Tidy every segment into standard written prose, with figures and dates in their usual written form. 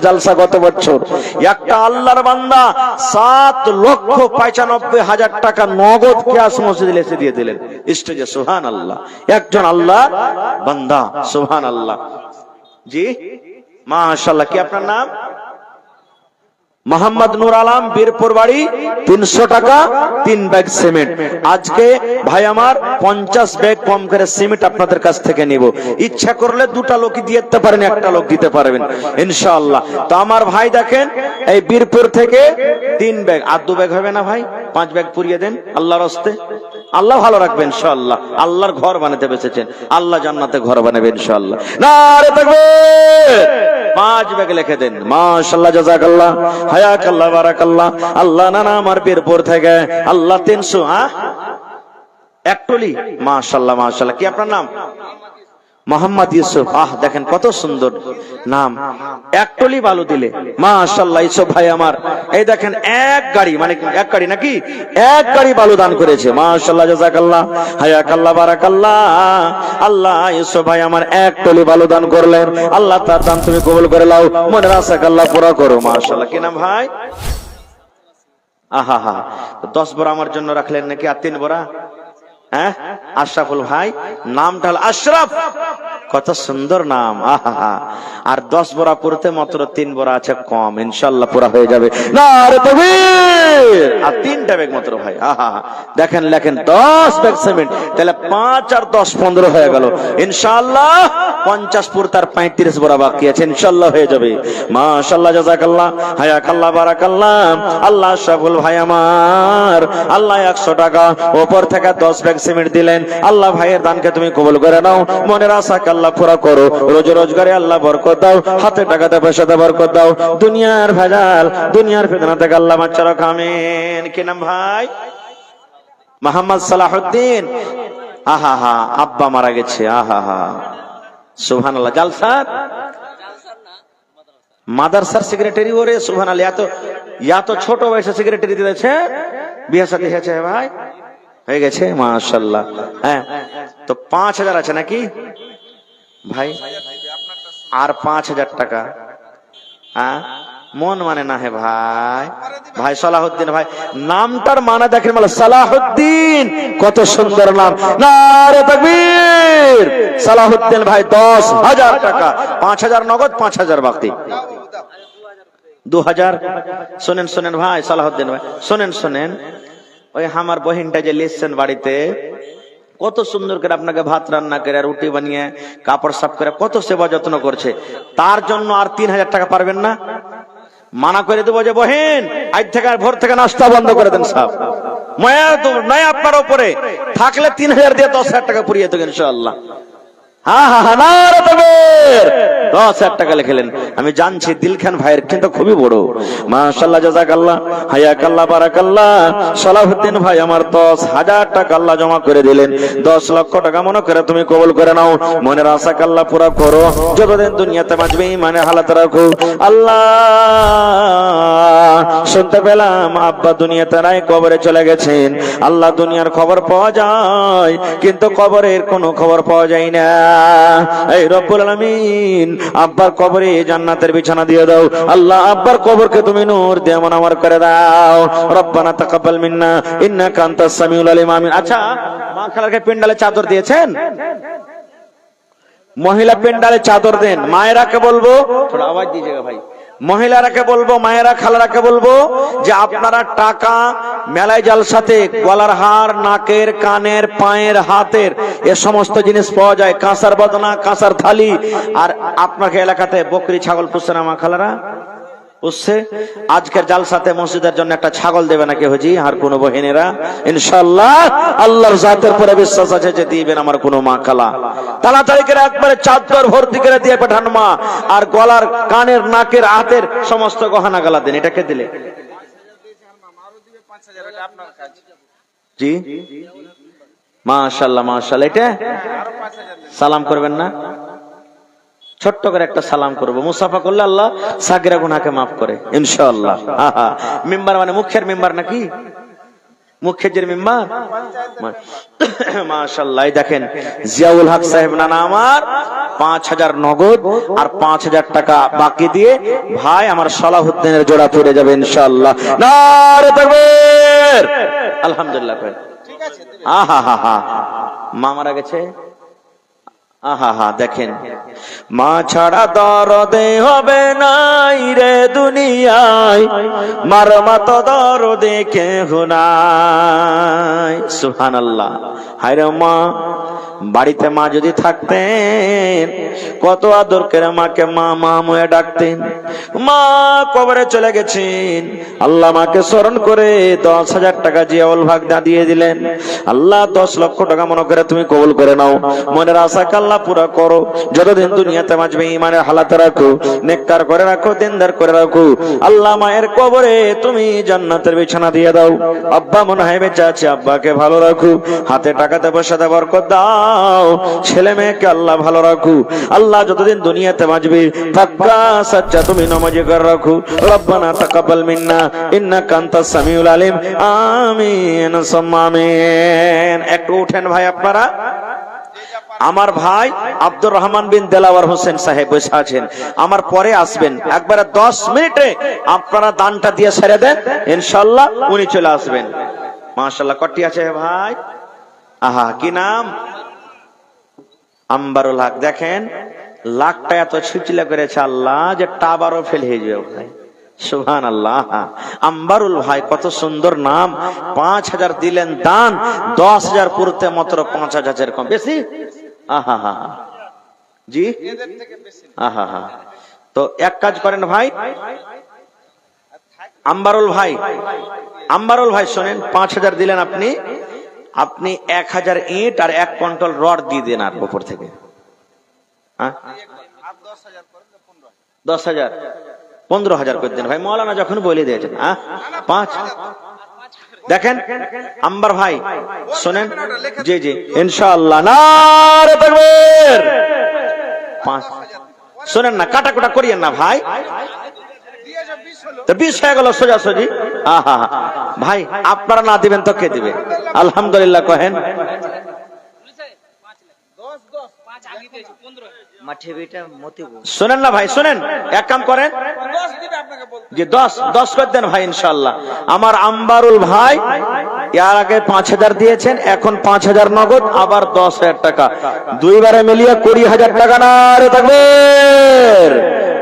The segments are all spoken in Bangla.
জালসা গত বছর একটা আল্লাহর বান্দা 7,95,000 টাকা নগদ ক্যাশ মসজিদে এসে দিয়ে দিলেন স্টেজে। সুবহানাল্লাহ। একজন আল্লাহ বান্দা। সুবহানাল্লাহ। জি মাশাআল্লাহ। কি আপনার নাম? মোহাম্মদ নূর আলম, বীরপুর বাড়ি। 300 টাকা 3 ব্যাগ সিমেন্ট। আজকে ভাই আমার 50 ব্যাগ কম করে সিমেন্ট আপনাদের কাছ থেকে নিব। ইচ্ছা করলে দুটা লোকই দিয়ে দিতে পারেন, একটা লোক দিতে পারবেন ইনশাআল্লাহ। তো আমার ভাই দেখেন এই বীরপুর থেকে 3 ব্যাগ আর 2 ব্যাগ হবে না ভাই? 5 ব্যাগ পুরিয়ে দেন আল্লাহর রাস্তে। আল্লাহ ভালো রাখবেন ইনশাআল্লাহ। আল্লাহর ঘর বানাতে বেঁচেছেন, আল্লাহ জান্নাতে ঘর বানাবে ইনশাআল্লাহ। নারে তাকবীর। 5 ব্যাগ লিখে দেন। মাশাআল্লাহ, জাযাকাল্লাহ, হায়াকাল্লাহ, বারাকাল্লাহ। আল্লাহ নানা আমার বীরপুর থেকে আল্লাহ 300। একটলি। মাশাআল্লাহ মাশাআল্লাহ। কি আপনার নাম? মোহাম্মদ ইউসুফ। দেখেন কত সুন্দর নাম। একটলি বালু দিলে মাশাআল্লাহ। ইউসুফ ভাই আমার এই দেখেন এক গাড়ি, মানে এক গাড়ি নাকি এক গাড়ি বালু দান করেছে। মাশাআল্লাহ, জাযাকাল্লাহ, হায়াকাল্লাহ, বারাকাল্লাহ। আল্লাহ ইউসুফ ভাই আমার একটলি বালু দান করলেন। আল্লাহ তার দান তুমি কবুল করে নাও, মনের আশা আল্লাহ পুরো করো। মাশাআল্লাহ। কি নাম ভাই? 10 বড়া আমার জন্য রাখলেন নাকি? আর 3 বড়া? আশরাফুল ভাই নামটা হল আশরাফ। কত সুন্দর নাম। আর 10 বড়া পুরতে মাত্র 3 বড়া আছে কম, ইনশাআল্লাহ পুরা হয়ে যাবে। নারে তাকবীর। আর 3টা ব্যাগ মাত্র ভাই। দেখেন লেখেন 10 ব্যাগ সিমেন্ট, তাহলে 5 আর 10 15 হয়ে গেল ইনশাআল্লাহ। 50 পুর তার 35 বড়া বাকি আছে, ইনশাআল্লাহ হয়ে যাবে। মাশাআল্লাহ, জাযাকাল্লাহ, হায়াকাল্লাহ, বারাকাল্লাহ। আল্লাহ আশরাফুল ভাই আমার আল্লাহ 100 টাকা উপর থেকে 10 ব্যাগ সিমেন্ট দিলেন। আল্লাহ ভাইয়ের দানকে তুমি কবুল করে নাও, মনের আশাকে আল্লাহ পুরা করো। রোজ রোজগারে আল্লাহ বরকত দাও, হাতে টাকাতে পয়সাতে বরকত দাও। দুনিয়ার ভেজাল, দুনিয়ার ফিতনা থেকে আল্লাহ বাঁচা রাখো। আমিন। কি নাম ভাই? মোহাম্মদ সালাহুদ্দিন। আব্বা মারা গেছে। সুবহানাল্লাহ। জালসার মাদ্রাসার সেক্রেটারি। ওরে সুবহানাল্লাহ। এত ছোট বয়সে সেক্রেটারি দিয়েছে। বিয়ে শাদী হয়েছে ভাই? হয়ে গেছে মাশাআল্লাহ। তো 5000 আছে নাকি ভাই? আর 5000 টাকা মন মানে না হে ভাই। ভাই সালাহুদ্দিন ভাই নামটার মানে দেখেন, মানে সালাহুদ্দিন কত সুন্দর নাম। নারে তাকবীর। সালাহুদ্দিন ভাই 10,000 টাকা। 5000 নগদ, 5000 বাকি। 2000। শোনেন ভাই সালাহুদ্দিন ভাই, শোনেন। ওই আমার বহিনটা যে লিখছেন বাড়িতে, কত সুন্দর করে আপনাকে ভাত রান্না করে, রুটি বানিয়ে, কাপড় সাফ করে কত সেবা যত্ন করছে। তার জন্য আর 3000 টাকা পারবেন না? মানা করে দেবো যে বহিন আজ থেকে আর ভোর থেকে নাস্তা বন্ধ করে দেন সব। মায়া তো নাই আপনার উপরে, থাকলে 3000 দিয়ে 10,000 টাকা পুরিয়ে দেবেন ইনশাআল্লাহ। 10,000 টাকা লিখলেন। আমি জানছি দিলখান ভাইয়ের কিন্তু খুবই বড়। মাশাআল্লাহ, জাযাকাল্লাহ, হায়াকাল্লাহ, বারাকাল্লাহ। সালাহুদ্দিন ভাই আমার 10,000 টাকা আল্লাহ জমা করে দিলেন। 10 লক্ষ টাকা মনে করে তুমি কবুল করে নাও, মনের আশা আল্লাহ পুরা করো। যতদিন দুনিয়াতে বাঁচবে মানে হালাত রাখো। আল্লাহ শুনতে পেলাম আব্বা দুনিয়াতে নাই, কবরে চলে গেছেন। আল্লাহ দুনিয়ার খবর পাওয়া যায়, কিন্তু কবরের কোনো খবর পাওয়া যায় না। এই রব্বুল আলামিন আব্বার কবরে জান্নাতের বিছানা দিয়ে দাও। আল্লাহ আব্বার কবরকে তুমি নূর দিয়ে মুনাওয়ার করে দাও। রব্বানা তাকাব্বাল মিন্না ইন্নাকা আনতাস সামিউল আলিম। আমিন। আচ্ছা, মা খালাকে পেন্ডালে চাদর দিয়েছেন? মহিলা পেন্ডালে চাদর দেন। মায়েরাকে বলবো, থোড়া আওয়াজ দিয়েছিগা ভাই, মহিলারাকে বলবো, মায়েরা খালারাকে বলবো যে আপনারা টাকা মেলায় জালসাতে গলার হার, নাকের, কানের, পায়ের, হাতের এ সমস্ত জিনিস পাওয়া যায়। কাঁসার বদনা, কাঁসার থালি। আর আপনাকে এলাকাতে বকরি ছাগল পুষছে না মা খালারা? পুষছে। আজকের জালসাতে মসজিদের জন্য একটা ছাগল দেবে নাকি হুজি? আর কোন বহিনেরা ইনশাআল্লাহ আল্লাহর জাতের পরে বিশ্বাস আছে যে দিবেন আমার কোন মা খালা। তাড়াতাড়ি করে একবারে চাদর ভর্তি করে দিয়ে পাঠান মা। আর গলার, কানের, নাকের, হাতের সমস্ত গহনা গালা দেন। এটাকে দিলে জি মাশাআল্লাহ মাশাআল্লাহ। এটা সালাম করবেন না? ছোট্ট করে একটা সালাম করবো। মুসাফা করলে আল্লাহ সাগিরা গুনাহকে মাফ করে ইনশাআল্লাহ। মিম্বার মানে মুখের মিম্বার নাকি? মুখের যে মিম্বার। মাশাআল্লাহ। দেখেন জিয়াউল হক সাহেব নানা আমার 5,000 নগদ আর 5,000 টাকা বাকি দিয়ে ভাই আমার সালাহুদ্দিনের জোড়া পড়ে যাবে ইনশাআল্লাহ। নারে তাকবীর, আলহামদুলিল্লাহ। ঠিক আছে, আহা হা হা, মা মারা গেছে। আহা হা, দেখেন মা ছাড়া দরদে হবে নাই রে দুনিয়ায়, মার মতো দরদে কেহ নাই। সুবহানাল্লাহ। হায় রে মা, বাড়িতে মা যদি থাকতেন কত আদর করে মাকে মা মা ময়ে ডাকতেন। মা কবরে চলে গেছেন, আল্লাহ মাকে স্মরণ করে 10,000 টাকা জিয়াউল ভাগ দিয়ে দিলেন। আল্লাহ 10 লক্ষ টাকা মনে করে তুমি কবুল করে নাও, মনের আশা আল্লাহ পুরা করো। যতদিন দুনিয়াতে বাঁচবে ইমানের হালাতে রাখো, নেককার করে রাখো, দিনদার করে রাখো। আল্লাহ মায়ের কবরে তুমি জান্নাতের বিছানা দিয়ে দাও। আব্বা মনে হয় বেঁচে আছে, আব্বাকে ভালো রাখো, হাতে টাকাতে পয়সাতে বরকত দাও, ছেলে মেয়েকে আল্লাহ ভালো রাখো। আল্লাহ যতদিন দুনিয়াতে বাঁচবে পাক্কা সাচ্চা তুমি নামাজি করে রাখো। রব্বানা তাকাব্বাল মিন্না ইন্নাকা আনতাস সামিউল আলিম। আমিন সুম্মা আমিন। একটু উঠেন ভাই আপনারা। আমার ভাই আব্দুর রহমান বিন দেলাওয়ার হোসেন সাহেব বসে আছেন, আমার পরে আসবেন। একবারে 10 মিনিটে আপনারা দানটা দিয়ে ছেড়ে দেন, ইনশাআল্লাহ উনি চলে আসবেন। মাশাআল্লাহ। কটি আছে ভাই? আহা, কি নাম? আম্বারুল হক। দেখেন লাখটা এত ছুচিলা করেছে আল্লাহ যে টাবারও ফেল হয়ে যাবে ভাই। সুবহানাল্লাহ। আম্বারুল ভাই, কত সুন্দর নাম। 5,000 দিলেন দান, 10,000 পুরতে মাত্র 5,000 কম বেশি। আহা হা জি, আহা হা। তো এক কাজ করেন ভাই, আম্বারুল ভাই, আম্বারুল ভাই শোনেন, 5,000 দিলেন আপনি, আপনি 1,000 ইট আর 1 কুইন্টাল রড দিয়ে দেন আর উপর থেকে। 10,000 15,000 করে দেন ভাই, মৌলানা যখন বলে দিয়েছেন। 5 দেখেন আম্বার ভাই শোনেন, জি জি ইনশাআল্লাহ। নারে তাকবীর। 5 শোনেন না, কাটাকুটা করিয়েন না ভাই, তো 20 হয়ে গেল সোজাসুজি। আহা ভাই, আপনারা না দিবেন তো কে দিবে? আলহামদুলিল্লাহ কহেন। শোনেন না ভাই, শোনেন, এক কাম করেন যে 10 করে দেন ভাই ইনশাআল্লাহ। আমার আম্বারুল ভাই এর আগে 5,000 দিয়েছেন, এখন 5,000 নগদ, আবার 10,000 টাকা, দুইবারে মিলিয়ে 20,000 টাকা। নারে তাকবীর,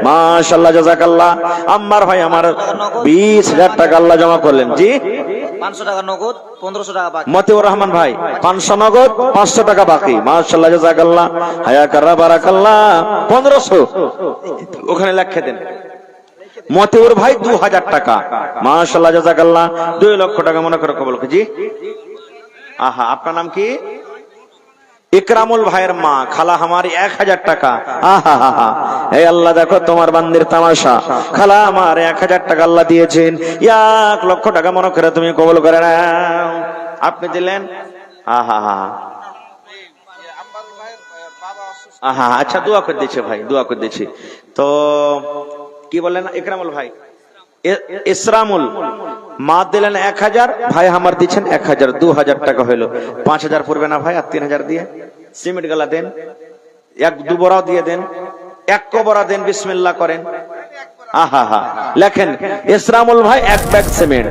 মাশাআল্লাহ, জাযাকাল্লাহ। আম্বার ভাই আমার 20,000 টাকা আল্লাহ জমা করলেন। জি, 500 টাকা নগদ, 1500 টাকা বাকি। মতিউর রহমান ভাই 500 নগদ, 500 টাকা বাকি। মাশাআল্লাহ, জাযাকাল্লাহ, হায়াকাল্লাহ, বারাকাল্লাহ। 1500 ওখানে লেখে দেন। মতিউর ভাই 2,000 টাকা। মাশাআল্লাহ, জাযাকাল্লাহ। 2 লক্ষ টাকা মনে করে কবুল। জি, আহা, আপনার নাম কি? ইকরামুল ভাইয়ের মা খালা আমার 1,000 টাকা। আহা হা হা, এই আল্লাহ দেখো তোমার বান্দির তামাশা। খালা আমার 1,000 টাকা আল্লাহ দিয়েছেন, 1 লক্ষ টাকা মনে করে তুমি কবুল করে নাও। আপনি দিলেন। আহা হা, আহা, আচ্ছা, দোয়া করে দিচ্ছি ভাই, দোয়া করে দিচ্ছি। তো কি বললেন ইকরামুল ভাই? ইসরামুল মা দিলেন 1,000, ভাই আমার দিচ্ছেন 1,000, 2,000 টাকা হইলো। 5,000 পড়বে না ভাই? আর 3,000 দিয়ে সিমেন্ট গালা দেন, 1-2 বড়া দিয়ে দেন, 1 কবরা দেন, বিসমিল্লাহ করেন। আহা হা, লেখেন ইসরামুল ভাই 1 ব্যাগ সিমেন্ট।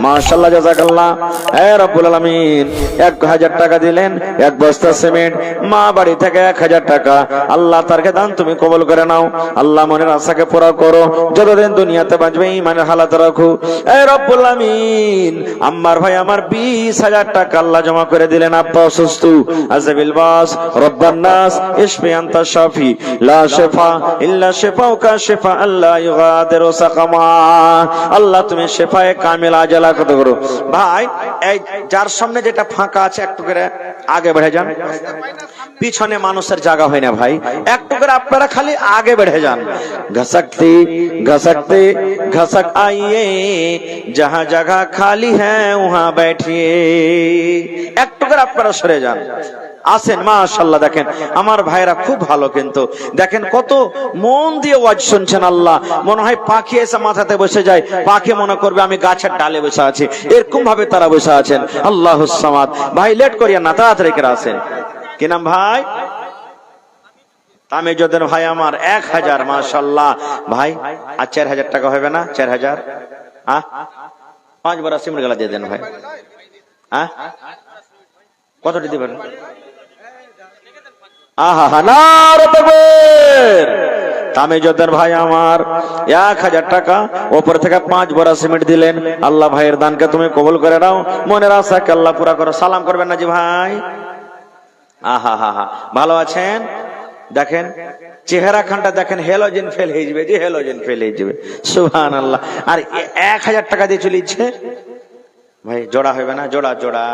মাশাআল্লাহ, জাযাকাল্লাহ। হে রব্বুল আলামিন, 1,000 টাকা দিলেন, 1 বস্তা সিমেন্ট। মা বাড়ি থেকে 1,000 টাকা আল্লাহ তারকে দান তুমি কবুল করে নাও। আল্লাহ মনের আশাকে পুরা করো, যতদিন দুনিয়াতে বাঁচবে ইমানের হালাত রাখো। হে রব্বুল আলামিন, আম্মার ভাই আমার 20,000 টাকা আল্লাহ জমা করে দিলেন। আব্বা অসুস্থ, আযাবিল বাস, রব্বান নাস, ইশফি আনতা শাফি, লা শিফা ইল্লা শিফাউকা, শিফা আল্লাহ ইউগাদিরু সাকামা। আল্লাহ তুমি শিফায়ে কামিল আজালা কত করো। ভাই এই যার সামনে যেটা ফাঁকা আছে একটু করে আগে বেড়ে যান, পিছনে মানুষের জায়গা হয় না ভাই, একটু করে আপনারা খালি আগে বেড়ে যান। ঘসকতে ঘসকতে ঘসক আইয়ে, जहां जगह खाली है वहां बैठिए। একটু করে আপনারা সরে যান, আসেন। মাশাআল্লাহ, দেখেন আমার ভাইরা খুব ভালো, কিন্তু দেখেন কত মন দিয়ে ওয়াজ শুনছেন। আল্লাহ মনে হয় পাখি এসে মাথাতে বসে যায়, পাখি মনে করবে আমি গাছের ডালে বসে আছি, এরকম ভাবে তারা বসে আছেন। আল্লাহুস সামাদ। ভাই লেট করিয়েন না, তাড়াতাড়ি করে আসেন। কি নাম ভাই? তামিজুদ্দিন ভাই আমার 1000, মাশাআল্লাহ ভাই। আর 4000 টাকা হবে না? 4000 5 বড়া সিমেন্ট গালা দিয়ে দেন ভাই। কতটি দিবেন? আহা, নারে তাকবীর। তামিজুদ্দিন ভাই আমার 1000 টাকা, উপর থেকে 5 বড়া সিমেন্ট দিলেন। আল্লাহ ভাইয়ের দানকে তুমি কবুল করে নাও, মনের আশাকে আল্লাহ পুরা করো। সালাম করবেন না জি ভাই? আহা, ভালো আছেন? দেখেন চেহারা খানটা দেখেন, হেলোজেন ফেল হয়ে যাবে, যে হেলোজেন ফেল হয়ে যাবে। সুবহানাল্লাহ। আর 1000 টাকা দিয়ে চলিছে ভাই। জোড়া হবে না? জোড়া জোড়া।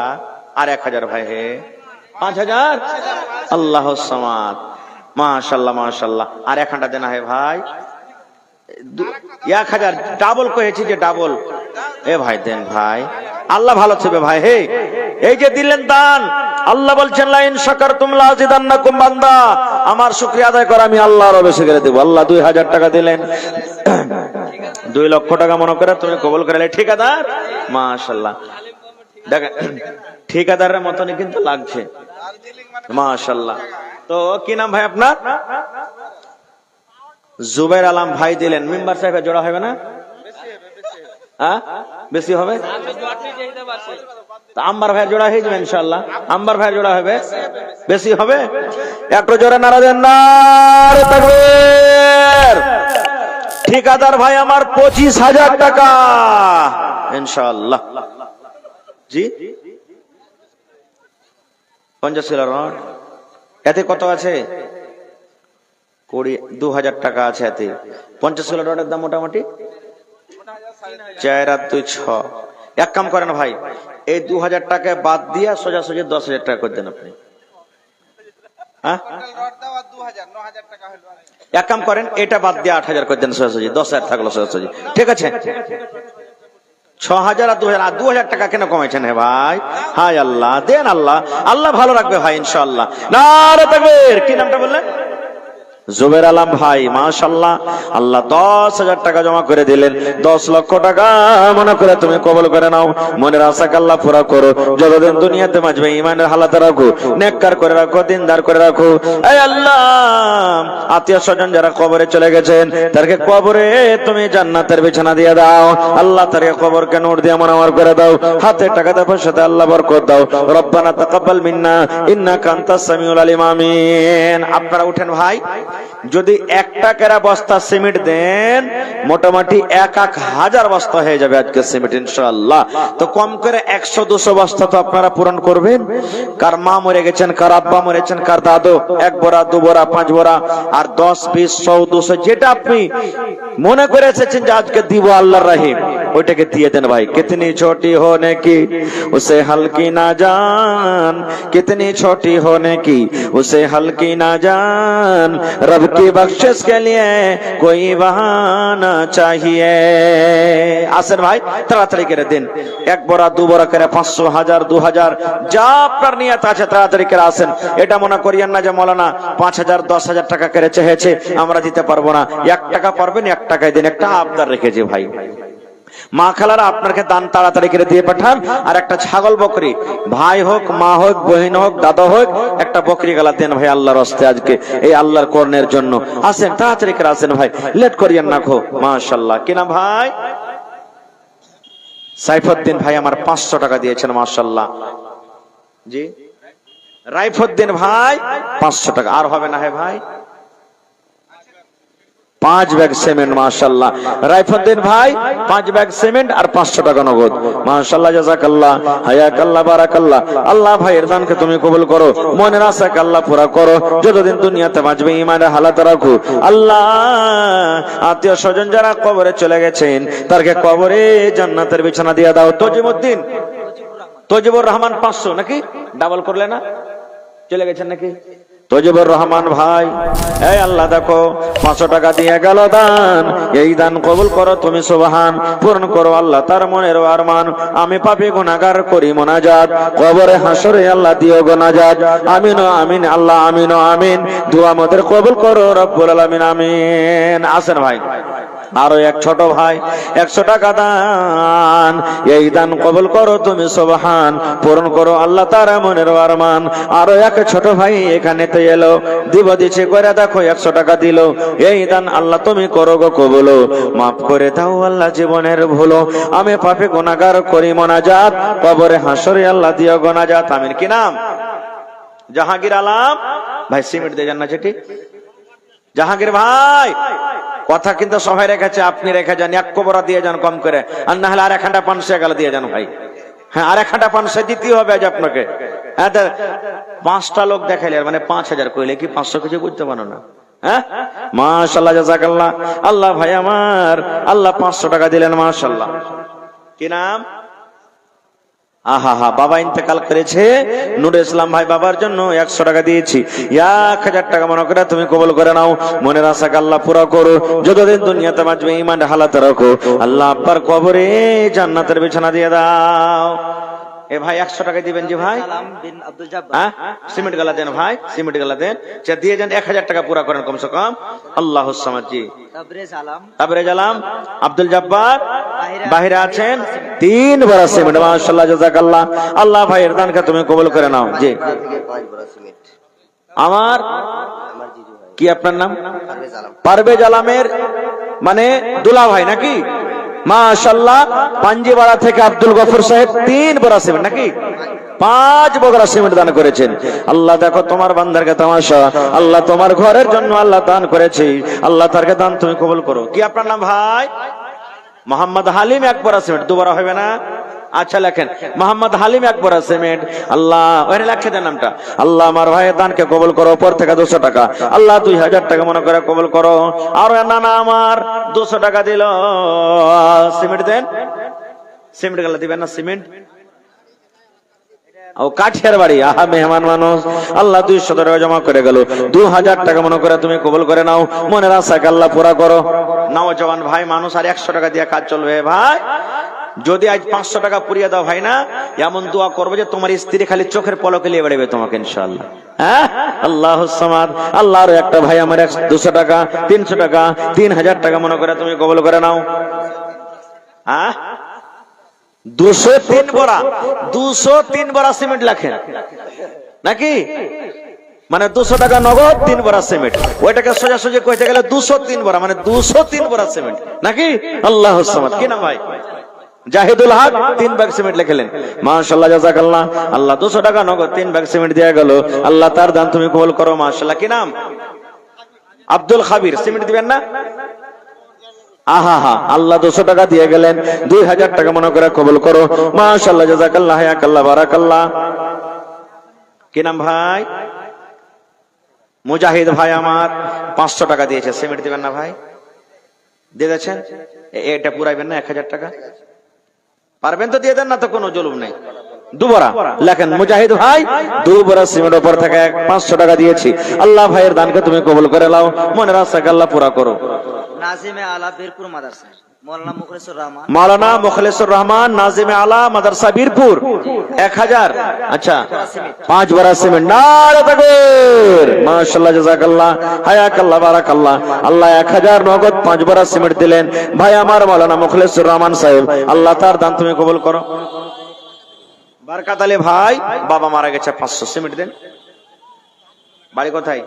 আর 1000 ভাই, হে 5000। আল্লাহ সামাদ, মাশাআল্লাহ মাশাআল্লাহ। আর 1 দেনা হে ভাই। 1000 ডাবল করেছি, যে ডাবল। এ ভাই দেন ভাই, আল্লাহ ভালো থাকবে ভাই। হে এই যে দিলেন দান, আল্লাহ বলছেন লা ইন শাকারতুম লা আযিদান্নাকুম, বান্দা আমার শুকরিয়া আদায় করো, আমি আল্লাহ আরো বেশি করে দেব। আল্লাহ 2000 টাকা দিলেন, 2 লক্ষ টাকা মনে করে তুমি কবুল করে ঠিকাদার। মাশাআল্লাহ, দেখেন ঠিকাদারের মতনই কিন্তু লাগছে। মাশাআল্লাহ। তো কি নাম ভাই আপনার? জুবাইর আলম ভাই দিলেন। মেম্বার সাহেবের জোড়া হবে না? বেশি হবে? আম্বার ভাইয়ের জোড়া হয়ে যাবে ইনশাআল্লাহ। আম্বার ভাইয়ের জোড়া হবে, বেশি হবে। একটু জোরে নারা দেন, নারে তাকবীর। ঠিকাদার ভাই আমার 25,000 টাকা ইনশাআল্লাহ। জি 50 কিলো রড। এতে কত আছে? 2000 টাকা আছে এতে। 50 কিলো রডের দাম মোটামুটি 4 আর 2 6। এক কাম করেন ভাই, এই 2000 টাকা বাদ দিয়ে সোজাসুজি 10,000 টাকা করে দেন আপনি। এক কাম করেন, এটা বাদ দিয়ে 8000 করে দেন সোজাসুজি, 10,000 থাকলো সোজাসুজি। ঠিক আছে? 6000 আর 2000। আর 2000 টাকা কেন কমাইছেন হে ভাই? হায় আল্লাহ, দেন আল্লাহ, আল্লাহ ভালো রাখবে ভাই ইনশাআল্লাহ। নারে তাকবীর। কি নামটা বললেন? জুবাইর আলম ভাই, মাশাআল্লাহ। আল্লাহ 10,000 টাকা জমা করে দিলেন। 10 লক্ষ টাকা মনে করে তুমি কবুল করে নাও, মনের আশাকে আল্লাহ পুরা করো। যতদিন দুনিয়াতে বাঁচবে ঈমানের হালাতে রাখো, নেককার করে রাখো, দিনদার করে রাখো। এই আল্লাহ, আত্মীয় স্বজন যারা কবরে চলে গেছেন, তাদেরকে কবরে তুমি জান্নাতের বিছানা দিয়ে দাও। আল্লাহ তাদেরকে কবরকে নূর দিয়ে মনোয়ার করে দাও। হাতে টাকাতে পয়সাতে আল্লাহ বরকত দাও। রব্বানা তাকাব্বাল মিন্না ইন্নাকা আনতাস সামিউল আলিম, আমিন। আপনারা উঠেন ভাই। যদি 1 টাকার বস্তা সিমেন্ট দেন, মোটামুটি 1,000 বস্তা হয়ে যাবে আজকে সিমেন্ট ইনশাআল্লাহ। তো কম করে 100-200 বস্তা তো আপনারা পূরণ করবেন। কার মা মরে গেছেন, কার আব্বা মরেছেন, কার দাদু, 1 বড়া 2 বড়া 5 বড়া আর 10 20 100 200 যেটা আপনি মনে করে এসেছেন যে আজকে দিব আল্লাহর রহিম, ওইটাকে দিয়ে দেন ভাই। কিতনি ছোটি হোনে কি উসে হালকি না জান, কিতনি ছোটি হোনে কি উসে হালকি না জান, रब की बख्शिश के लिए कोई बहाना चाहिए। আসেন ভাই, তাড়াতাড়ি করে দিন। 1 বড়া 2 বড়া করে 500 1000 2000 যা আপনার নিয়ত আছে তাড়াতাড়ি করে আসেন। এটা মনে করিয়েন না যে মাওলানা 5000 10,000 টাকা করে চেয়েছে আমরা দিতে পারবো না। 1 টাকা পারবেন, 1 টাকায় দিন। একটা আবদার রেখেছি ভাই, মা খালারা আপনাকে দান তাড়াতাড়ি করে দিয়ে পাঠান। আর একটা ছাগল বকরি, ভাই হোক, মা হোক, বহিন হোক, দাদা হোক, একটা বকরি গালা দেন ভাই আল্লাহর রাস্তায় আজকে এই আল্লাহর কর্ণের জন্য। আসেন তাড়াতাড়ি করে আসেন ভাই, লেট করিয়েন না খো। মাশাআল্লাহ। কি নাম ভাই? সাইফুদ্দিন ভাই আমার 500 টাকা দিয়েছেন মাশাআল্লাহ। জি রাইফুদ্দিন ভাই 500 টাকা। আর হবে না হে ভাই? 5 ব্যাগ সিমেন্ট মাশাআল্লাহ। রাইফুদ্দিন ভাই 5 ব্যাগ সিমেন্ট আর 500 টাকা নগদ। মাশাআল্লাহ, জাযাকাল্লাহ, হায়াকাল্লাহ, বারাকাল্লাহ। আল্লাহ ভাইয়ের দানকে তুমি কবুল করো, মনের আশাকে আল্লাহ পুরা করো। যতদিন দুনিয়াতে বাঁচবে ঈমানের হালাতে রাখো। আল্লাহ আত্মীয় স্বজন যারা কবরে চলে গেছেন, তাদেরকে কবরে জান্নাতের বিছানা দিয়ে দাও। তজিমউদ্দিন, তজিবুর রহমান 500 নাকি ডাবল করলে না? চলে গেছেন নাকি? তজিবুর রহমান ভাই, এই আল্লাহ দেখো 500 টাকা দিয়ে গেল দান। এই দান কবুল করো তুমি সুবহান, পূরণ করো আল্লাহ তার মনের আরমান। আমি পাপী গুনাহগার করি মোনাজাত, কবরে হাসরে আল্লাহ দিও গো নাজাত। আমিন ও আমিন আল্লাহ, আমিন ও আমিন। দোয়া আমাদের কবুল করো রব্বুল আলামিন, আমিন। আসেন ভাই, আরো এক ছোট ভাই 100 টাকা দান, এই দান কবুল করো তুমি সুবহান, পূরণ করো আল্লাহ তার মনের আরমান। আরো এক ছোট ভাই এখানে তো এলো, দিব দিছে করে দেখো 100 টাকা দিল, এই দান আল্লাহ তুমি করো গো কবুল, মাফ করে দাও আল্লাহ জীবনের ভুলো, আমি পাপী গুনাহগার করি মোনাজাত, কবরে হাসরে আল্লাহ দিও গোনাজাত। আমিন। কি নাম? জাহাঙ্গীর আলম ভাই, সিমেন্ট দিয়ে যান না চেটি। জাহাঙ্গীর ভাই, কথা কিন্তু সবাই রেখেছে, আপনি রেখে যান, 1 কোবরা দিয়ে যান কম করে, আর না হলে আর 1 ঘন্টা 500 গেলে দিয়ে যান ভাই। হ্যাঁ, আর 1 ঘন্টা 500 দিতে হবে আজ আপনাকে। হ্যাঁ, 5টা লোক দেখাইলে মানে 5000 কইলে কি 500 কিছু বুঝতে পারো না? হ্যাঁ, মাশাআল্লাহ, জাযাকাল্লাহ। আল্লাহ ভাই আমার, আল্লাহ 500 টাকা দিলেন, মাশাআল্লাহ। কি নাম? আহা, বাবা ইন্তেকাল করেছে, নূর ইসলাম ভাই বাবার জন্য 100 টাকা দিয়েছি, 1000 টাকা মনে করে তুমি কবুল করে নাও, মনের আশাকে আল্লাহ পুরো করো, যতদিন দুনিয়াতে বাঁচবে ঈমান হালাতে রাখো, আল্লাহ আব্বার কবরে জান্নাতের বিছানা দিয়ে দাও। এ ভাই 100 টাকা দিবেন জি ভাই। আলম বিন আব্দুল জব্বার। হ্যাঁ, সিমেন্ট গালা দেন ভাই, সিমেন্ট গালা দেন, যা দিয়ে যান 1000 টাকা পুরা করেন কমসে কম। আল্লাহুস সামাদ জি। তাবরেজ আলম আব্দুল জব্বার বাহিরে আছেন, 3 বড় সিমেন্ট, মাশাআল্লাহ, জাযাকাল্লাহ। আল্লাহ ভাইয়ের দানকে তুমি কবুল করে নাও জি। আমার কি আপনার নাম? পারভেজ আলমের মানে দুলা ভাই নাকি? মাশাআল্লাহ, পাঞ্জিপাড়া থেকে আব্দুল গফুর সাহেব 3 বড় সিমেন্ট নাকি 5 বড় সিমেন্ট দান করেছেন। আল্লাহ দেখো তোমার বান্দারকে তামাশা, আল্লাহ তোমার ঘরের জন্য আল্লাহ দান করেছে, আল্লাহ তারকে দান তুমি কবুল করো। কি আপনার নাম ভাই? মোহাম্মদ হালিম 1 বড় সিমেন্ট, 2 বড় হবে না? আচ্ছা লেখেন, মোহাম্মদ হালিম 1 বড় সিমেন্ট। আল্লাহ ওখানে লেখে দেন নামটা। আল্লাহ আমার ভাইয়ের দানকে কবুল করো, উপর থেকে 200 টাকা, আল্লাহ 2000 টাকা মনে করে কবুল করো। আর না আমার 200 টাকা দিল, সিমেন্ট দেন, সিমেন্ট গেলে দিবেন না সিমেন্ট। ও কাঠিয়ার বাড়ি, আহা মেহমান মানুষ, আল্লাহ 200 টাকা জমা করে গেল, 2000 টাকা মনে করে তুমি কবুল করে নাও, মনের আশাকে আল্লাহ পুরা করো। নওজওয়ান ভাই মানুষ, আর 100 টাকা দিয়ে কাজ চলবে ভাই। যদি আজ 500 টাকা পুরিয়ে দাও ভাই না, এমন দোয়া করবো যে তোমার স্ত্রী খালি চোখের পলকে লিয়ে বেড়াবে তোমাকে ইনশাআল্লাহ। হ্যাঁ, আল্লাহুস সামাদ। আল্লাহ আর একটা ভাই আমার 200 টাকা, 300 টাকা, 3000 টাকা মনে করে তুমি কবুল করে নাও। হ্যাঁ, 203 বড়া, 203 বড়া সিমেন্ট লেখেন নাকি? মানে 200 টাকা নগদ, 3 বড়া সিমেন্ট, ওইটাকে সোজাসুজি কইতে গেলে 203 বড়া, মানে 203 বড়া সিমেন্ট নাকি? আল্লাহুস সামাদ। কি নাম ভাই? জাহিদুল হক 3 ব্যাগ সিমেন্ট লিখলেন, মাশাআল্লাহ, জাযাকাল্লাহ। আল্লাহ 200 টাকা নগদ 3 ব্যাগ সিমেন্ট দিয়ে গেল, আল্লাহ তার দান তুমি কবুল করো, মাশাআল্লাহ। কি নাম? আব্দুল খাবির, সিমেন্ট দিবেন না? আহা, আল্লাহ 200 টাকা দিয়ে গেলেন, 2000 টাকা মনে করে কবুল করো, মাশাআল্লাহ, জাযাকাল্লাহ, হায়াকাল্লাহ, বারাকাল্লাহ। কি নাম ভাই? মুজাহিদ ভাই আমার 500 টাকা দিয়েছে, সিমেন্ট দিবেন না ভাই? দিয়ে দিয়েছেন, এটা পুরাইবেন না 1000 টাকা? পারবেন তো দিয়ে দেন না, তো কোনো জুলুম নেই। 2 বড়া লেখেন, মুজাহিদ ভাই 2 বড়া সিমেন্ট উপর থেকে 500 টাকা দিয়েছি, আল্লাহ ভাইয়ের দানকে তুমি কবুল করে নাও, মনের আশাকে আল্লাহ পুরা করো। নাজিমে আলা বীরপুর মাদ্রাসা, মাওলানা মুখলিসুর রহমান। মাওলানা মুখলিসুর রহমান, নাজিমে আলা মাদ্রাসা বীরপুর, 1000। আচ্ছা, 5 বড়া সিমেন্ট, নারে তাকবীর, মাশাআল্লাহ, জাযাকাল্লাহ, হায়াকাল্লাহ, বারাকাল্লাহ। আল্লাহ 1000 নগদ 5 বড়া সিমেন্ট দিলেন ভাই আমার মাওলানা মুখলিসুর রহমান সাহেব, আল্লাহ তার দান তুমি কবুল করো। বারকাত আলী ভাই, বাবা মারা গেছে, 500 সিমেন্ট দেন। বাড়ি কোথায়?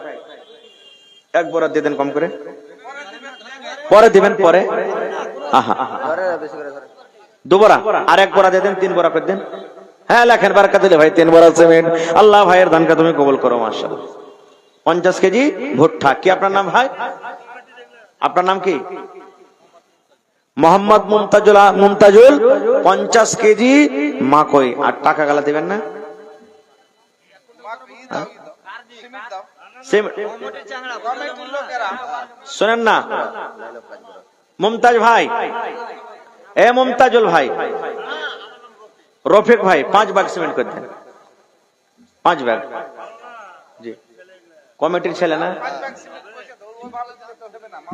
1 বড়া দিয়ে দেন কম করে, পরে দিবেন পরে। আহা, 2 বড়া আর 1 বড়া দিয়ে দেন, 3 বড়া করে দেন। হ্যাঁ লেখেন, বারকাত আলী ভাই 3 বড়া সিমেন্ট, আল্লাহ ভাইয়ের দানকে তুমি কবুল করো, মাশাআল্লাহ। 50 কেজি ভুট্টা। কি আপনার নাম ভাই? আপনার নাম কি? মোহাম্মদ মুমতাজুল, 50 কেজি মাকই। আর টাকা গালা দিবেন না? শোনেন না মুমতাজ ভাই, এ মুমতাজুল ভাই, রফিক ভাই 5 ব্যাগ সিমেন্ট করে দেন, 5 ব্যাগ। জি, কমিটির ছেলে না?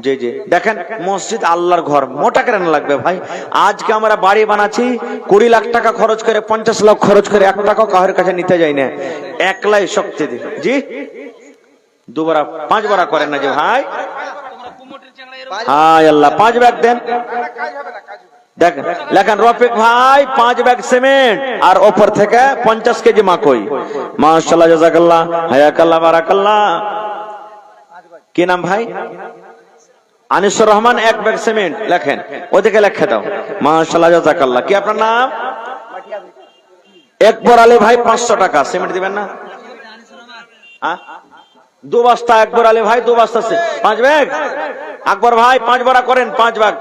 জি জি, দেখেন মসজিদ আল্লাহর ঘর, মোটা কেন লাগবে ভাই? আজকে আমরা বাড়ি বানাচ্ছি, 20 লাখ টাকা খরচ করে, 50 লাখ খরচ করে, 1 টাকা কারোর কাছে নিতে যাই না, একলাই শক্তি দি। জি, 2 বড়া 5 বড়া করেন না যে ভাই? হায় আল্লাহ 5 ব্যাগ দেন। দেখেন লেখেন রফিক ভাই 5 ব্যাগ সিমেন্ট আর ওপর থেকে 50 কেজি মাকই। মাশাআল্লাহ জাযাকাল্লাহ হায়াকাল্লাহ বারাকাল্লাহ। কি নাম ভাই? আনিসুর রহমান 1 ব্যাগ সিমেন্ট লেখেন, ওদিকে লেখা দাও। মাশাআল্লাহ জাযাকাল্লাহ। কি আপনার নাম? একবার আলী ভাই 500 টাকা সিমেন্ট দিবেন না? 2 বস্তা একবার আলী ভাই 2 বস্তা 5 ব্যাগ। আকবর ভাই 5 বড়া করেন 5 ব্যাগ।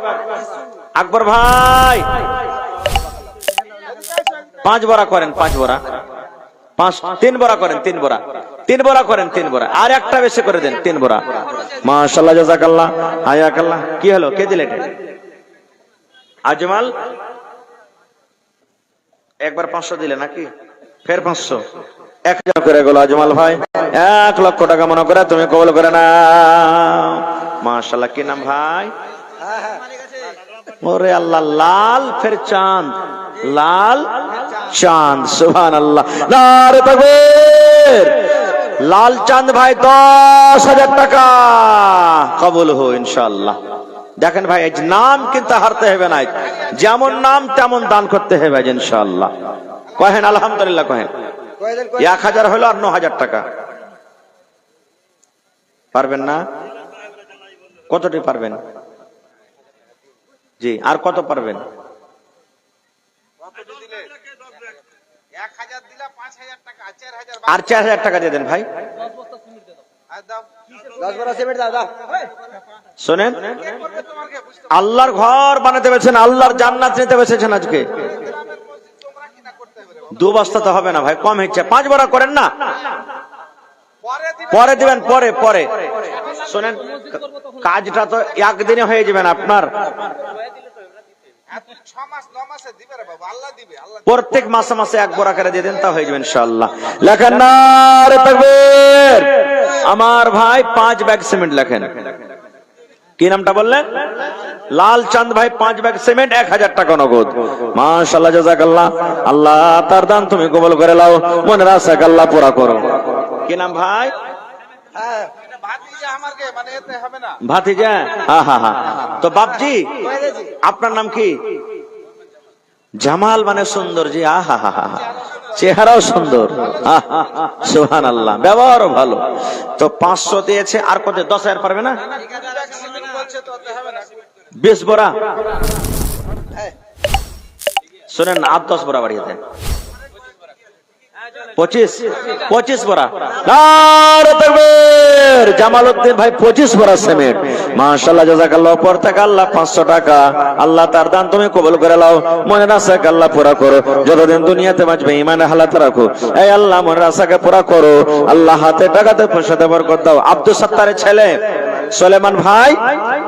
আকবর ভাই 5 বড়া করেন 5 বড়া 3 বড়া করেন 3 বড়া 3 বড়া করেন 3 বড়া আর একটা বেশি করে দেন 3 বড়া। মাশাআল্লাহ জাযাকাল্লাহ হায়াকাল্লাহ। কি হলো? কে দিলে এটা? আজমাল একবার 500 দিলে নাকি? ফের 500 1000 করে গেল। আজমাল ভাই 1 লক্ষ টাকা মনে করে তুমি কবুল করে না। মাশাআল্লাহ। কি নাম ভাই? ওরে আল্লাহ, লাল ফের চাঁদ, লাল চাঁদ। সুবহানাল্লাহ, নারে তাকবীর। লাল চাঁদ ভাই 10,000 টাকা কবুল হো ইনশাআল্লাহ। দেখেন ভাই, এই নাম কিন্তু হারতে হবে না, যেমন নাম তেমন দান করতে হবে ইনশাআল্লাহ। কহেন আলহামদুলিল্লাহ, কহেন। 1000 হলো আর 9000 টাকা। পারবেন না? কতটি পারবেন? জি, আর কত পারবেন? আর 4000 টাকা দিয়ে দেন ভাই। শোনেন, আল্লাহর ঘর বানাতে পেরেছেন, আল্লাহর জান্নাত নিতে পেরেছেন। আজকে 2 বস্তা তো হবে না ভাই, কম হচ্ছে। 5 বড়া করেন না, পরে দিবেন, পরে পরে। শোনেন, কাজটা তো একদিনে হয়ে যাবে না আপনার, প্রত্যেক মাসে মাসে 1 বড়া করে দিয়ে দেন, তা হয়ে যাবে ইনশাআল্লাহ। লেখেন নারে তাকবীর। আমার ভাই 5 ব্যাগ সিমেন্ট লেখেন। কি নামটা বললেন? লাল চাঁদ ভাই 5 ব্যাগ সিমেন্ট 1000 টাকা নগদ। মাশাআল্লাহ জাযাকাল্লাহ। আল্লাহ তার দান তুমি কবুল করে নাও, মনের আশা আল্লাহ পুরা করো। কি নাম ভাই? ভাতিজা। তো বাপজি আপনার নাম কি? জামাল মানে সুন্দর। জি, চেহারাও সুন্দর। সুবহানাল্লাহ, ব্যবহারও ভালো। তো 500 দিয়েছে, আর কত? 10,000 পারবে না? 20 বড়া। শোনেন, আর 10 বড়া বাড়িয়ে দেন। 25 বড়া। নারে তাকবীর। জামালউদ্দিন ভাই 25 বড়া সিমেন্ট। মাশাআল্লাহ জাযাকাল্লাহ। পর থেকে আল্লাহ 500 টাকা। আল্লাহ তার দান তুমি কবুল করে নাও, মনের আশাকে আল্লাহ পুরা করো। যতদিন দুনিয়াতে বাঁচবে ঈমানের হালাত রাখো। এই আল্লাহ মনের আশাকে পুরা করো। আল্লাহ হাতে টাকাতে পয়সাতে বরকত দাও। আব্দুল সত্তারের ছেলে সুলেমান ভাই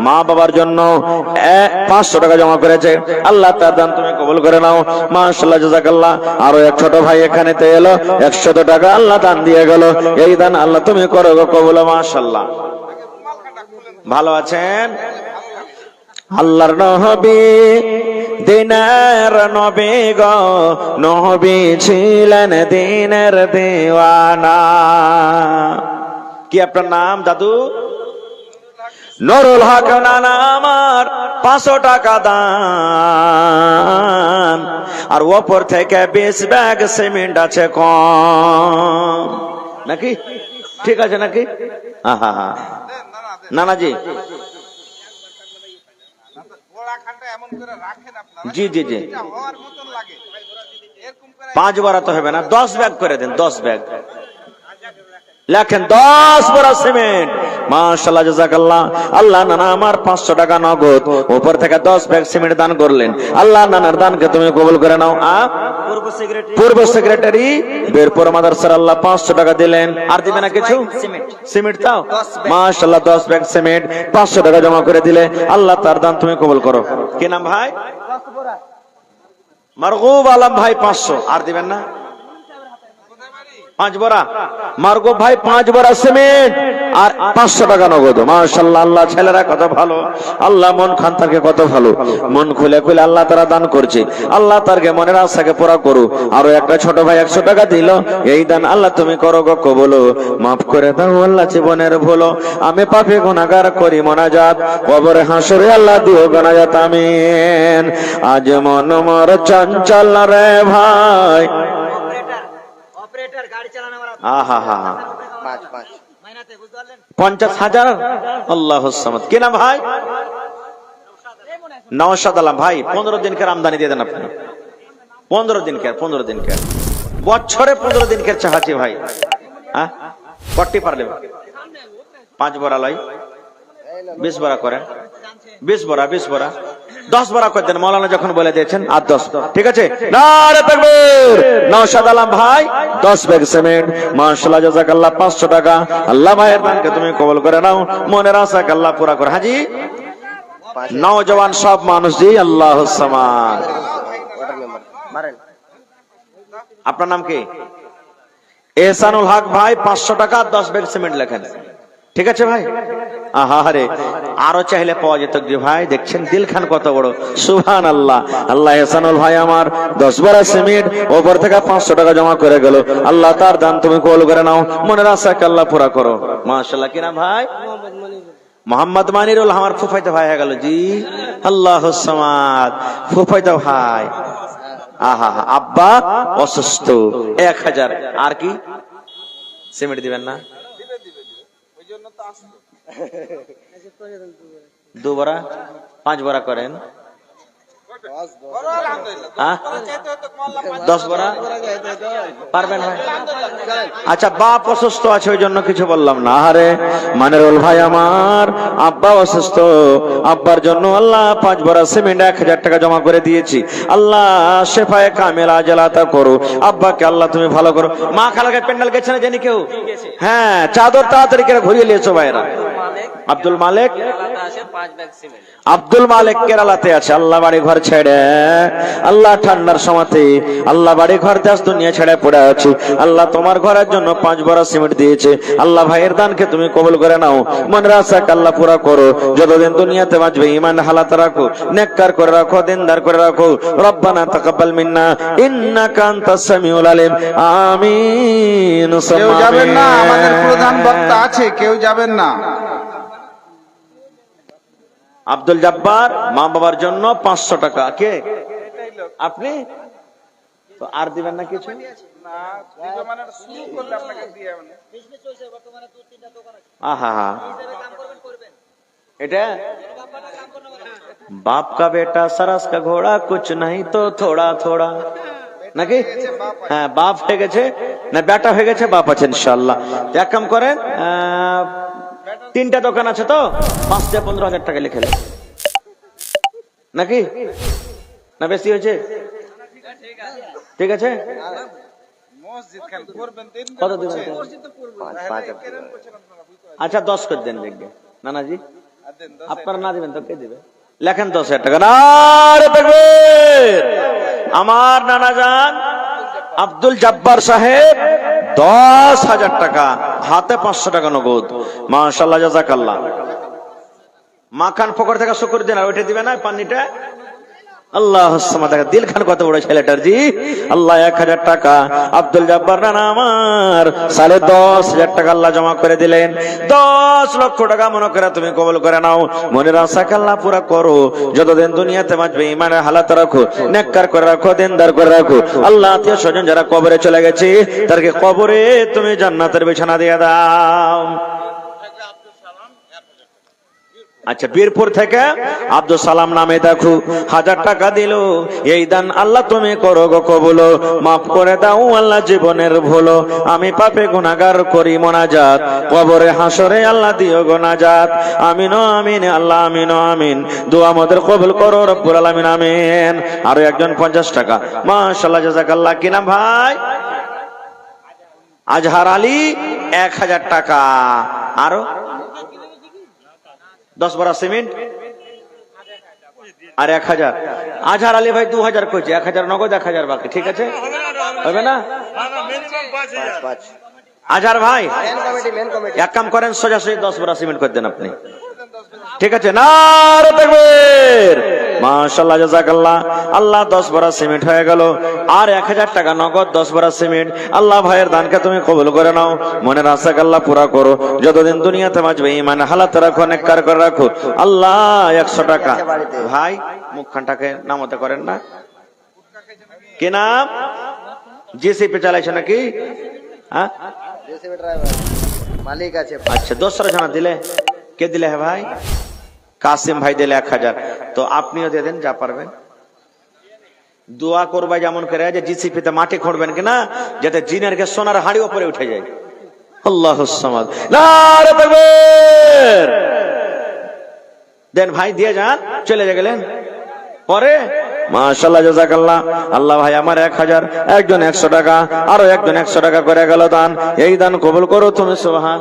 মা বাবার জন্য 500 টাকা জমা করেছে। আল্লাহ তার দান তুমি কবুল করে নাও। মাশাআল্লাহ জাযাকাল্লাহ। আরো এক ছোট ভাই এখানেতে এলো, 100 টাকা আল্লাহ দান দিয়ে গেল। এই দান আল্লাহ তুমি করো গো কবুল। মাশাআল্লাহ। ভালো আছেন? আল্লাহর নবী দিনের নবী গো, নবী ছিলেন দিনের দিওয়ানা। কি আপনার নাম দাদু? নুরুল হক নানা আমার 500 টাকা দান, আর ওপর থেকে 20 ব্যাগ সিমেন্ট আছে কম নাকি? ঠিক আছে নাকি? নানাজি জি জি জি 5 বড়া তো হবে না, 10 ব্যাগ করে দেন। 10 ব্যাগ লেখেন, 10 বড়া সিমেন্ট। মাশাআল্লাহ জাযাকাল্লাহ। আল্লাহ নানা আমার 500 টাকা নগদ, উপর থেকে 10 ব্যাগ সিমেন্ট দান করলেন। আল্লাহ নানার দানকে তুমি কবুল করে নাও। পূর্ব সেক্রেটারি বেরপুর মাদ্রাসার আল্লাহ 500 টাকা দিলেন। আর দিবে না কিছু? সিমেন্ট তাও। মাশাআল্লাহ 10 ব্যাগ সিমেন্ট 500 টাকা জমা করে দিলে। আল্লাহ তার দান তুমি কবুল করো। কি নাম ভাই? মারগুব আলম ভাই 500। আর দিবেন না? 5 বড়া মার্গো ভাই, 5 বড়া সিমেন্ট আর 500 টাকা নগদ। মাশাআল্লাহ, আল্লাহ ছেলেরা কত ভালো, আল্লাহ মন খান তারকে কত ভালো, মন খুলে খুলে আল্লাহ তারা দান করছে। আল্লাহ তারকে মনের আশাকে পুরা করো। আরো একটা ছোট ভাই 100 টাকা দিল, এই দান আল্লাহ তুমি করো গো কবুল, মাফ করে দাও আল্লাহ জীবনের ভুল, আমি পাপী গুনাহগার করি মোনাজাত, কবরে হাসরে আল্লাহ দিও গুনাজাত আমিন। আজ মন মোর চঞ্চল রে ভাই, অপারেটর গাড়ি চালানো আমার আহা হা হা, 5 মাইনাতে বুঝতে পারলেন? 50,000। আল্লাহু সামাদ। কি নাম ভাই? নওশাদ আলম ভাই। 15 দিনকার আমদানি দিয়ে দেন আপনি। 15 দিনকার বছরে 15 দিনকার চাহাচ্ছি ভাই। হ্যাঁ, কটি পারলে 5 বড়া লাই, 20 বড়া করে, 20 বড়া 10 বড়া করে দেন। মৌলানা যখন বলে দিয়েছেন আর 10, ঠিক আছে। নারে তাকবীর। নওশাদ আলম ভাই 10 ব্যাগ সিমেন্ট। মাশাআল্লাহ, জাযাকাল্লাহ। 500 টাকা। আল্লাহ ভাইয়ের দানকে তুমি কবুল করে নাও, মনের আশাকে আল্লাহ পুরা করে। হাজি নওজওয়ান সব মানুষ জি আল্লাহুস সামাদ। আপনার নাম কি? এহসানুল হক ভাই 500 টাকা 10 ব্যাগ সিমেন্ট লেখেন, ঠিক আছে ভাই। আহারে, আরো চাইলে পাওয়া যেত যে ভাই। দেখছেন দিল খান কত বড়, সুবহানাল্লাহ। আল্লাহ এহসানুল ভাই আমার 10 বড়া সিমেন্ট ওপর থেকে 500 টাকা জমা করে গেল। আল্লাহ তার দান তুমি কবুল করে নাও, মনের আশাকে আল্লাহ পুরা করো। মাশাআল্লাহ। কি নাম ভাই? মোহাম্মদ মানিরুল। আমার ফুফাইতো ভাই হয়ে গেল জি আল্লাহুস সামাদ। ফুফাইতো ভাই। আহা, আব্বা অসুস্থ, 1000। আর কি সিমেন্ট দিবেন না? 2 বড়া 5 বড়া করেন। 10 বড়া পারবেন ভাই? আচ্ছা, বাপ অসুস্থ আছে ওই জন্য কিছু বললাম না। আরে মানিরুল ভাই আমার আব্বা অসুস্থ, আব্বার জন্য আল্লাহ 5 বড়া সিমেন্ট 1000 টাকা জমা করে দিয়েছি। আল্লাহ শেফায়ে কামেলা আজলাতা করো, আব্বাকে আল্লাহ তুমি ভালো করো। মা খালাকে প্যান্ডেল গেছে না জানি কেউ? হ্যাঁ, চাদর তাড়াতাড়ি করে ঘুরিয়ে নিয়েছো ভাইরা। আব্দুল মালিক, আব্দুল মালিক কেরালাতে আছে। আল্লাহ বাড়ি ঘর ছেড়ে, আল্লাহ ঠান্ডার সময়তে আল্লাহ বাড়ি ঘর দেশ দুনিয়া ছেড়ে পড়ে আছে। আল্লাহ তোমার ঘরের জন্য 5 বড়া সিমেন্ট দিয়েছে। আল্লাহ ভাইয়ের দানকে তুমি কবুল করে নাও, মনের আশাকে আল্লাহ পুরা করো। যতদিন দুনিয়াতে বাঁচবে ইমান হালাত রাখো, নেককার করে রাখো, দিনদার করে রাখো। রব্বানা তাকাব্বাল মিন্না ইন্নাকা আনতাস সামিউল আলিম। আমিন। কেউ যাবেন না, আমাদের প্রধান বক্তা আছে, কেউ যাবেন না। আব্দুল জব্বার মা বাবার জন্য 500 টাকা। কে আপনি? তো আর দিবেন না কিছু? আহা, এটা বাপ কা বেটা সরস কা ঘোড়া কুছ नहीं তো থোড়া থোড়া, নাকি? হ্যাঁ, বাপ হয়ে গেছে না বেটা হয়ে গেছে, বাপ আছে ইনশাআল্লাহ। এক কাম করেন, 3টা দোকান আছে তো 5-15,000 টাকা লিখে নেন, নাকি? না বেশি হয়েছে? ঠিক আছে। কত দিবেন? আচ্ছা 10 করে দেন দেখবে নানাজি। আপনারা না দিবেন তো কে দিবে? লেখেন 10,000 টাকা। নারে তাকবীর। আমার নানা জান আব্দুল জব্বার সাহেব 10,000 টাকা, হাতে 500 টাকা নগদ। মাশাআল্লাহ, জাযাকাল্লাহ। মাখান পকেট থেকে শুকর দেন, আর ওইটা দিবে না পানিটা। আল্লাহুস সামাদ। দিল খান কত বড় ছেলেটার জি। আল্লাহ 1000 টাকা আব্দুল জব্বার নানা আমার 10,500 টাকা আল্লাহ জমা করে দিলেন। 10 লক্ষ টাকা মনে করে তুমি কবুল করে নাও, মনের আশাকে আল্লাহ পুরা করো। যতদিন দুনিয়াতে বাঁচবে ইমানের হালাত রাখো, নেককার করে রাখো, দিনদার করে রাখো। আল্লাহ আত্মীয় স্বজন যারা কবরে চলে গেছে তাদেরকে কবরে তুমি জান্নাতের বিছানা দিয়ে দাও। আচ্ছা, বীরপুর থেকে আব্দুল সালাম নামে দেখো 1000 টাকা দিল। এই দান আল্লাহ তুমি করো গো কবুল, মাফ করে দাও আল্লাহ জীবনের ভুল, আমি পাপে গুনাহগার করি মোনাজাত, কবরে হাসরে আল্লাহ দিও গো নাজাত। আমিন আমিন আল্লাহ, আমিন আমিন। দোয়া আমাদের কবুল করো রব্বুল আলামিন, আমিন। আরো একজন 50 টাকা। মাশাআল্লাহ, জাযাকাল্লাহ। কি নাম ভাই? আজহার আলী 1000 টাকা। আরো 10 বড়া সিমেন্ট আর 1000। আজহার আলী ভাই 2000 কইছে, 1000 নগদ, 1000 বাকি। ঠিক আছে, হবে না? আজহার ভাই এক কাম করেন, সোজাসুজি 10 বোরা সিমেন্ট করে দেন আপনি। ঠিক আছে, নারে তাকবীর, মাশাআল্লাহ, জাযাকাল্লাহ। আল্লাহ 10 বোরা সিমেন্ট হয়ে গেল, আর 1000 টাকা নগদ 10 বোরা সিমেন্ট। আল্লাহ ভাইয়ের দানকে তুমি কবুল করে নাও, মনের আশাকে আল্লাহ পুরা করো, যতদিন দুনিয়াতে বাঁচবে ঈমান হালাত রাখো, নেককার করে রাখো। আল্লাহ 100 টাকা। ভাই মুখখানটাকে নামতে করেন না, কি নাম? জিসিপি চালাইছে নাকি? হ্যাঁ, মালিক আছে। আচ্ছা, দোসরা জানা দিলে কে দিলে? হ্যাঁ ভাই, কাসিম ভাই দিলে 1000। তো আপনিও দিয়ে দেন যা পারবেন। দোয়া করবা যেমন করে যে জিসিপিতে মাটি খুঁড়বেন কিনা, যাতে জিনের কে সোনার হাড়ি উপরে উঠে যায়। আল্লাহুস সামাদ, নারে তাকবীর। দেন ভাই, দিয়ে যান, চলে গেলেন পরে। মাশাআল্লাহ, জাযাকাল্লাহ। আল্লাহ ভাই আমার 1000, একজন 100 টাকা, আরো একজন 100 টাকা করে গেল দান। এই দান কবুল করো তুমি, সুবহান।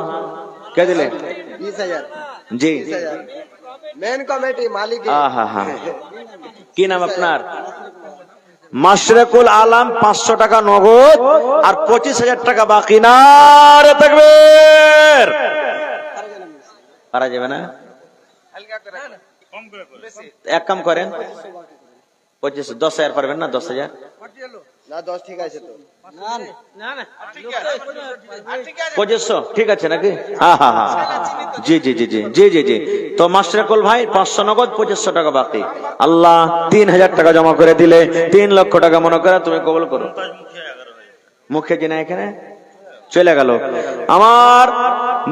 কে দিলে? 20,000। জি, মেন কমিটি মালিক। আহা হা, কি নাম আপনার? মাশরাকুল আলম, 500 টাকা নগদ আর 25,000 টাকা বাকি। নারে তাকবীর। পারা যাবে না? এক কাম করেন, 10,000 পারবেন না? 10,000 না, 10 ঠিক আছে তো। 2500 ঠিক আছে নাকি? হ্যাঁ হ্যাঁ হ্যাঁ, জি জি জি জি জি জি জি। তো মাশরাকুল ভাই 500 নগদ, 2500 টাকা বাকি। আল্লাহ 3000 টাকা জমা করে দিলে, 3 লক্ষ টাকা মনে করে তুমি কবুল করো। মুখে জিনা এখানে চলে গেল আমার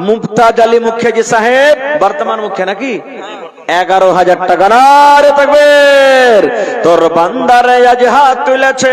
মুমতাজ আলী মুখিয়াজি সাহেব, বর্তমান মুখে নাকি? 11,000 টাকা। নারে তাকবীর। তোর বান্দারে আজ হাত তুলেছে।